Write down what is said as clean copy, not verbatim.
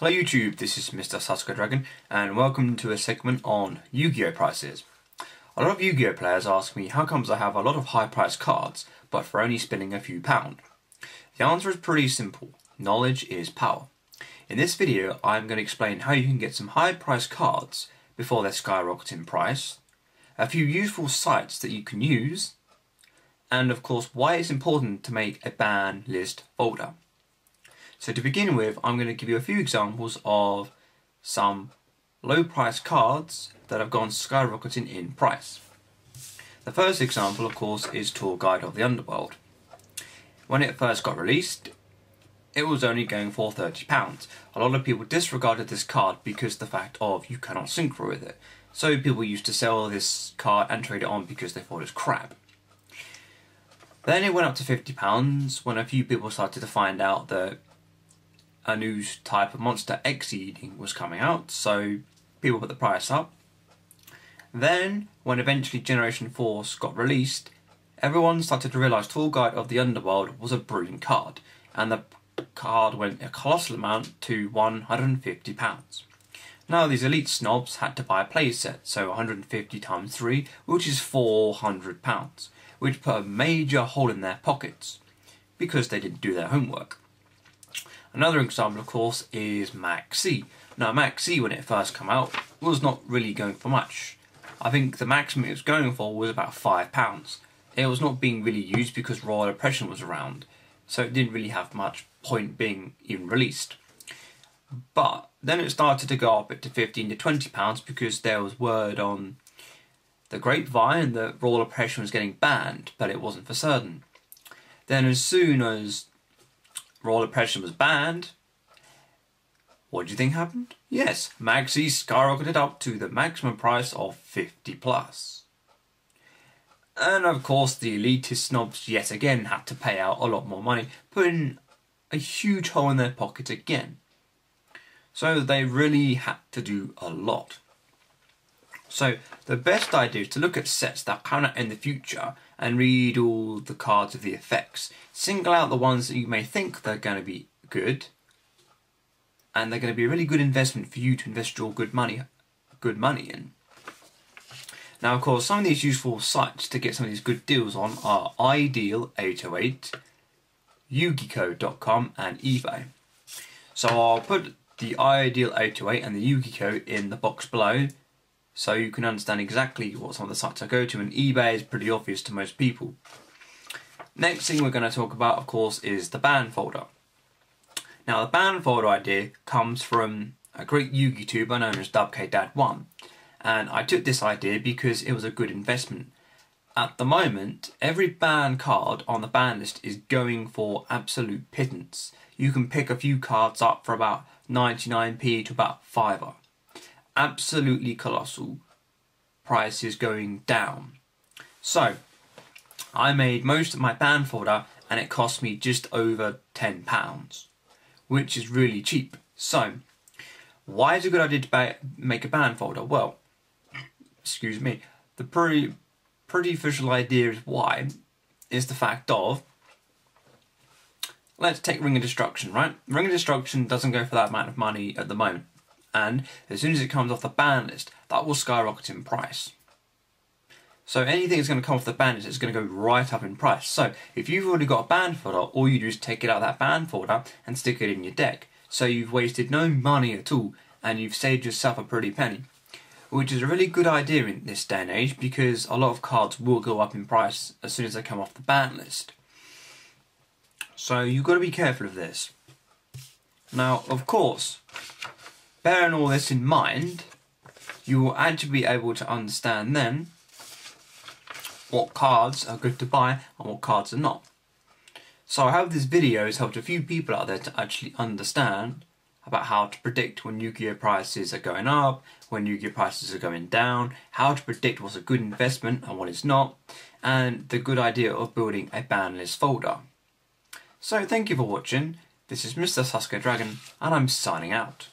Hello YouTube, this is Mr. Sasuke Dragon and welcome to a segment on Yu-Gi-Oh prices. A lot of Yu-Gi-Oh players ask me how comes I have a lot of high priced cards but for only spending a few pounds. The answer is pretty simple, knowledge is power. In this video I'm going to explain how you can get some high priced cards before they skyrocket in price, a few useful sites that you can use, and of course why it's important to make a ban list folder. So to begin with, I'm going to give you a few examples of some low price cards that have gone skyrocketing in price. The first example, of course, is Tour Guide of the Underworld. When it first got released, it was only going for £30. A lot of people disregarded this card because of the fact of you cannot synchro with it. So people used to sell this card and trade it on because they thought it was crap. Then it went up to £50 when a few people started to find out that a new type of monster exceeding was coming out, so people put the price up. Then, when eventually Generation Force got released, everyone started to realise Tour Guide of the Underworld was a brilliant card, and the card went a colossal amount to £150. Now these elite snobs had to buy a playset, so 150 times 3, which is £400, which put a major hole in their pockets, because they didn't do their homework. Another example, of course, is Maxi. Now, Maxi, when it first came out, was not really going for much. I think the maximum it was going for was about £5. It was not being really used because Royal Oppression was around, so it didn't really have much point being even released. But then it started to go up to £15 to £20 because there was word on the grapevine that Royal Oppression was getting banned, but it wasn't for certain. Then as soon as Royal Oppression was banned, what do you think happened? Yes, Maxi skyrocketed up to the maximum price of £50+. And of course the elitist snobs yet again had to pay out a lot more money, putting a huge hole in their pocket again. So they really had to do a lot. So the best idea is to look at sets that come out in the future and read all the cards of the effects. Single out the ones that you may think they're going to be good, and they're going to be a really good investment for you to invest your good money in. Now, of course, some of these useful sites to get some of these good deals on are Ideal 808, yugioh.com, and eBay. So I'll put the Ideal 808 and the Yugioh in the box below, so you can understand exactly what some of the sites I go to, and eBay is pretty obvious to most people. Next thing we're going to talk about, of course, is the ban folder. Now the ban folder idea comes from a great Yu-Gi tuber known as WKDad1, and I took this idea because it was a good investment. At the moment, every ban card on the ban list is going for absolute pittance. You can pick a few cards up for about 99p to about £5. Absolutely colossal prices going down. So I made most of my ban folder and it cost me just over £10, which is really cheap. So why is it a good idea to make a ban folder? Well, excuse me, the pretty official idea is why is the fact of, let's take Ring of Destruction, right? Ring of Destruction doesn't go for that amount of money at the moment. And as soon as it comes off the ban list, that will skyrocket in price. So anything that's going to come off the ban list is going to go right up in price. So if you've already got a ban folder, all you do is take it out of that ban folder and stick it in your deck. So you've wasted no money at all and you've saved yourself a pretty penny. Which is a really good idea in this day and age because a lot of cards will go up in price as soon as they come off the ban list. So you've got to be careful of this. Now, of course, bearing all this in mind, you will actually be able to understand then what cards are good to buy and what cards are not. So I hope this video has helped a few people out there to actually understand about how to predict when Yu-Gi-Oh prices are going up, when Yu-Gi-Oh prices are going down, how to predict what's a good investment and what is not, and the good idea of building a ban list folder. So thank you for watching. This is Mr. Sasuke Dragon and I'm signing out.